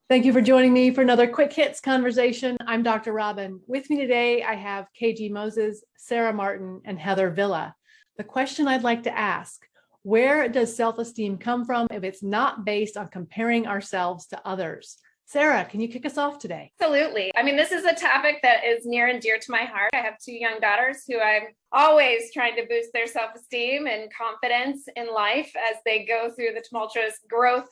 Thank you for joining me for another Quick Hits conversation. I'm Dr. Robyn. With me today, I have Keji Moses, Sarah Martin, and Heather Villa. The question I'd like to ask, where does self-esteem come from if it's not based on comparing ourselves to others? Sarah, can you kick us off today? Absolutely. I mean, this is a topic that is near and dear to my heart. I have two young daughters who I'm always trying to boost their self-esteem and confidence in life as they go through the tumultuous growth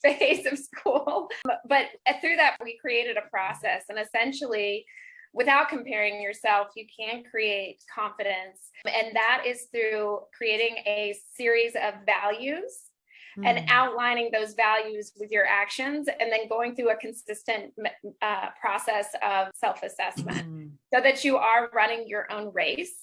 phase of school. But through that, we created a process, and essentially, without comparing yourself, you can create confidence. And that is through creating a series of values and outlining those values with your actions, and then going through a consistent process of self-assessment so that you are running your own race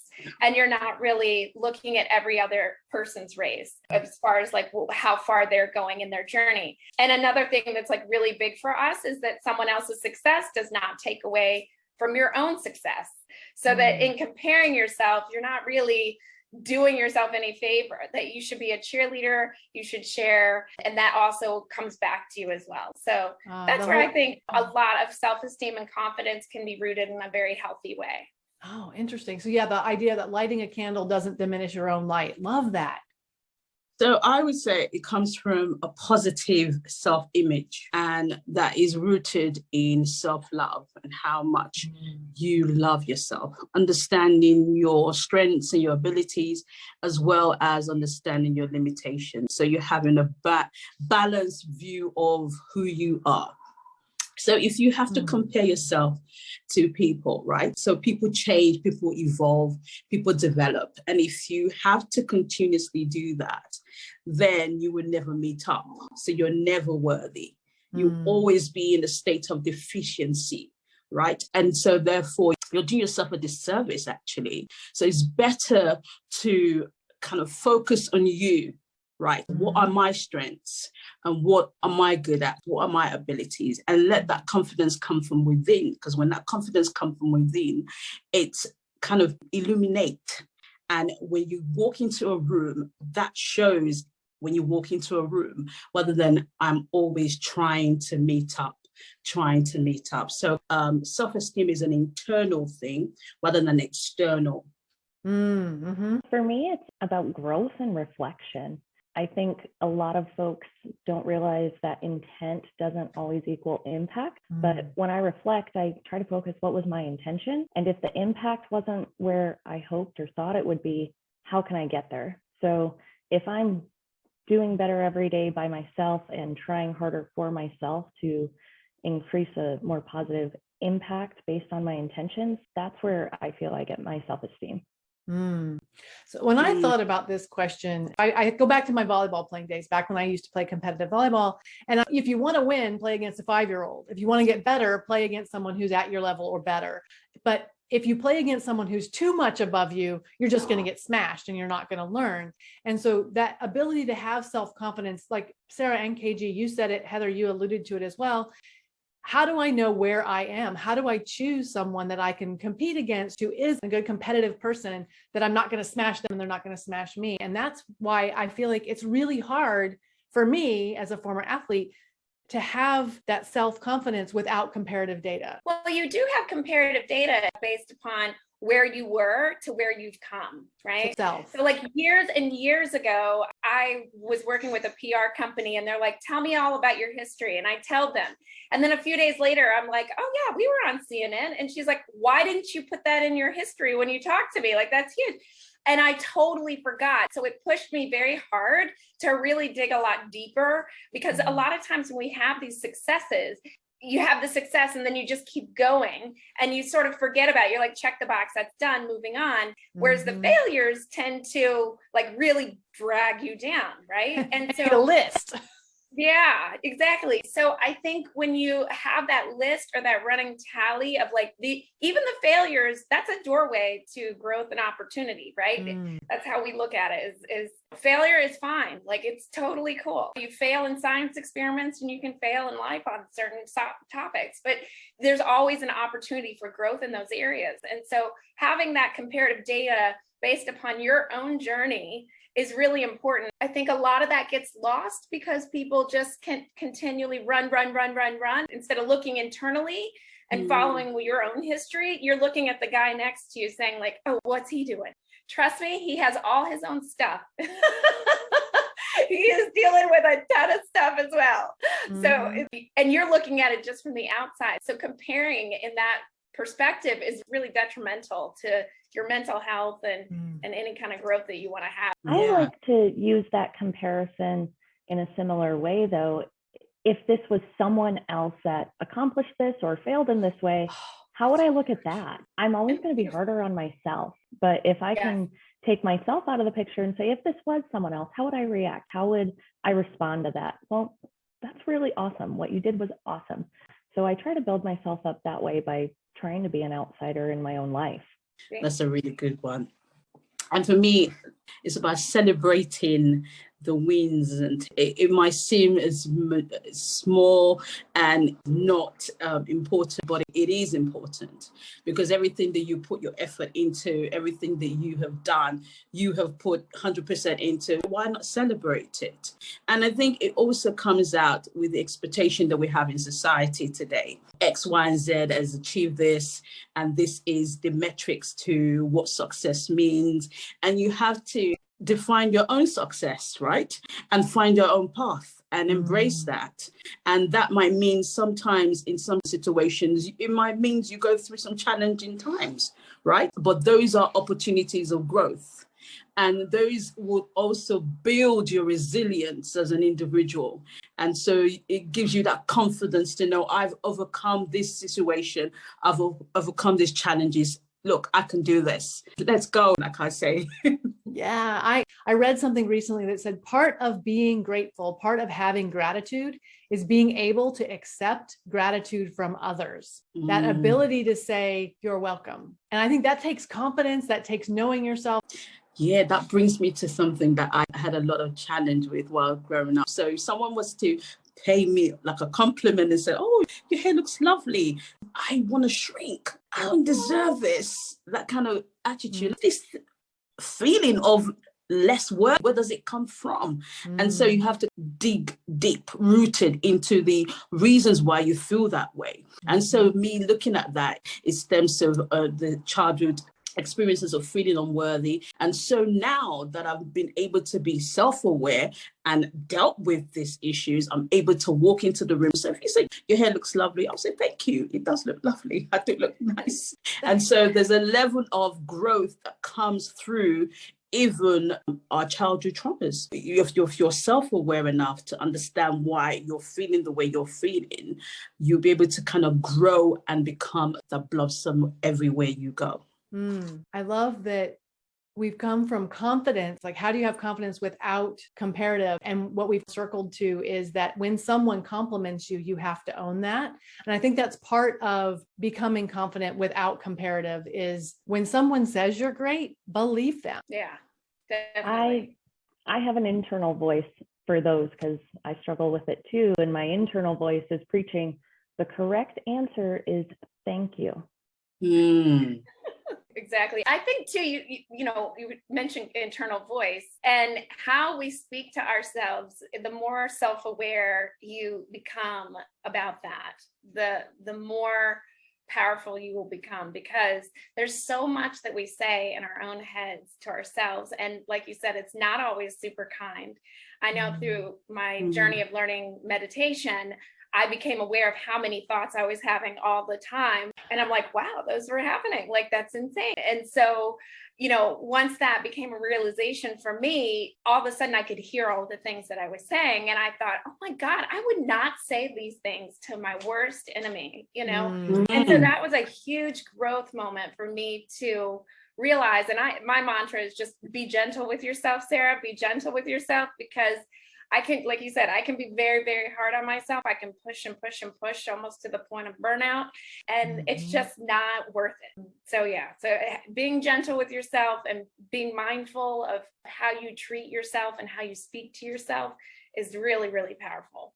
and you're not really looking at every other person's race as far as like how far they're going in their journey. And another thing that's like really big for us is that someone else's success does not take away from your own success. So that in comparing yourself, you're not really doing yourself any favor, that you should be a cheerleader, you should share, and that also comes back to you as well. So that's where I think a lot of self-esteem and confidence can be rooted in a very healthy way. Oh, interesting. So yeah, the idea that lighting a candle doesn't diminish your own light. Love that. So I would say it comes from a positive self-image, and that is rooted in self-love and how much you love yourself, understanding your strengths and your abilities, as well as understanding your limitations. So you're having a balanced view of who you are. So if you have to compare yourself to people, right? So people change, people evolve, people develop. And if you have to continuously do that, then you will never meet up. So you're never worthy. You'll always be in a state of deficiency, right? And so therefore, you'll do yourself a disservice, actually. So it's better to kind of focus on you. Right. What are my strengths and what am I good at? What are my abilities? And let that confidence come from within, because when that confidence comes from within, it's kind of illuminate. And when you walk into a room, that shows when you walk into a room, rather than I'm always trying to meet up. So self-esteem is an internal thing rather than external. For me, it's about growth and reflection. I think a lot of folks don't realize that intent doesn't always equal impact. But when I reflect, I try to focus what was my intention. And if the impact wasn't where I hoped or thought it would be, how can I get there? So if I'm doing better every day by myself and trying harder for myself to increase a more positive impact based on my intentions, that's where I feel I get my self-esteem. So when I thought about this question, I go back to my volleyball playing days, back when I used to play competitive volleyball. And if you want to win, play against a 5-year-old. If you want to get better, play against someone who's at your level or better. But if you play against someone who's too much above you, you're just going to get smashed and you're not going to learn. And so that ability to have self-confidence, like Sarah and KG, you said it, Heather, you alluded to it as well. How do I know where I am? How do I choose someone that I can compete against who is a good competitive person, that I'm not going to smash them and they're not going to smash me? And that's why I feel like it's really hard for me as a former athlete to have that self-confidence without comparative data. Well, you do have comparative data based upon where you were to where you've come, right? So like years and years ago, I was working with a PR company and they're like, tell me all about your history. And I tell them. And then a few days later, I'm like, oh yeah, we were on CNN. And she's like, why didn't you put that in your history when you talked to me? Like, that's huge. And I totally forgot. So it pushed me very hard to really dig a lot deeper, because a lot of times when we have these successes, you have the success and then you just keep going and you sort of forget about it. You're like, check the box, that's done, moving on. Whereas the failures tend to like really drag you down, right? And so a list. Yeah, exactly. So I think when you have that list or that running tally of like even the failures, that's a doorway to growth and opportunity, right? That's how we look at it is failure is fine. Like, it's totally cool. You fail in science experiments and you can fail in life on certain topics, but there's always an opportunity for growth in those areas. And so having that comparative data based upon your own journey is really important. I think a lot of that gets lost because people just can continually run instead of looking internally and following your own history. You're looking at the guy next to you saying like, oh, what's he doing? Trust me, he has all his own stuff. He is dealing with a ton of stuff as well. So, and you're looking at it just from the outside. So comparing in that perspective is really detrimental to your mental health and any kind of growth that you want to have. I like to use that comparison in a similar way, though. If this was someone else that accomplished this or failed in this way, how would I look at that? I'm always going to be harder on myself. But if I can take myself out of the picture and say, if this was someone else, how would I react? How would I respond to that? Well, that's really awesome. What you did was awesome. So I try to build myself up that way by trying to be an outsider in my own life. That's a really good one. And for me, it's about celebrating the wins, and it might seem as small and not important, but it is important, because everything that you put your effort into, everything that you have done, you have put 100% into. Why not celebrate it? And I think it also comes out with the expectation that we have in society today. X, Y, and Z has achieved this, and this is the metrics to what success means. And you have to define your own success, right? And find your own path and embrace that. And that might mean sometimes in some situations, it might mean you go through some challenging times, right? But those are opportunities of growth. And those would also build your resilience as an individual. And so it gives you that confidence to know, I've overcome this situation, I've overcome these challenges. Look, I can do this. Let's go, like I say. Yeah, I read something recently that said part of being grateful, part of having gratitude is being able to accept gratitude from others. That ability to say, you're welcome. And I think that takes confidence, that takes knowing yourself. Yeah, that brings me to something that I had a lot of challenge with while growing up. So if someone was to pay me like a compliment and say, oh, your hair looks lovely, I want to shrink. I don't deserve this. That kind of attitude, this feeling of less worth, where does it come from? And so you have to dig deep, rooted into the reasons why you feel that way. And so me looking at that, it stems from the childhood experiences of feeling unworthy. And so now that I've been able to be self-aware and dealt with these issues, I'm able to walk into the room. So if you say your hair looks lovely, I'll say thank you. It does look lovely. I do look nice. And so there's a level of growth that comes through even our childhood traumas. If you're self-aware enough to understand why you're feeling the way you're feeling, you'll be able to kind of grow and become the blossom everywhere you go. I love that we've come from confidence. Like, how do you have confidence without comparative? And what we've circled to is that when someone compliments you, you have to own that. And I think that's part of becoming confident without comparative is when someone says you're great, believe them. Yeah, definitely. I have an internal voice for those because I struggle with it too. And my internal voice is preaching, the correct answer is thank you. Exactly. I think too, you mentioned internal voice and how we speak to ourselves. The more self-aware you become about that, the more powerful you will become, because there's so much that we say in our own heads to ourselves. And like you said, it's not always super kind. I know through my journey of learning meditation, I became aware of how many thoughts I was having all the time. And I'm like, wow, those were happening. Like, that's insane. And so, once that became a realization for me, all of a sudden I could hear all the things that I was saying. And I thought, oh my God, I would not say these things to my worst enemy, And so that was a huge growth moment for me to realize. And my mantra is just be gentle with yourself, Sarah, be gentle with yourself, because I can, like you said, I can be very, very hard on myself. I can push and push and push almost to the point of burnout, and it's just not worth it. So being gentle with yourself and being mindful of how you treat yourself and how you speak to yourself is really, really powerful.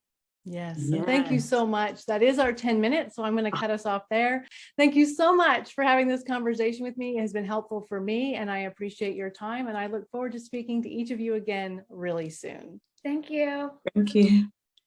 Yes. And thank you so much. That is our 10 minutes. So I'm going to cut us off there. Thank you so much for having this conversation with me. It has been helpful for me, and I appreciate your time. And I look forward to speaking to each of you again really soon. Thank you. Thank you.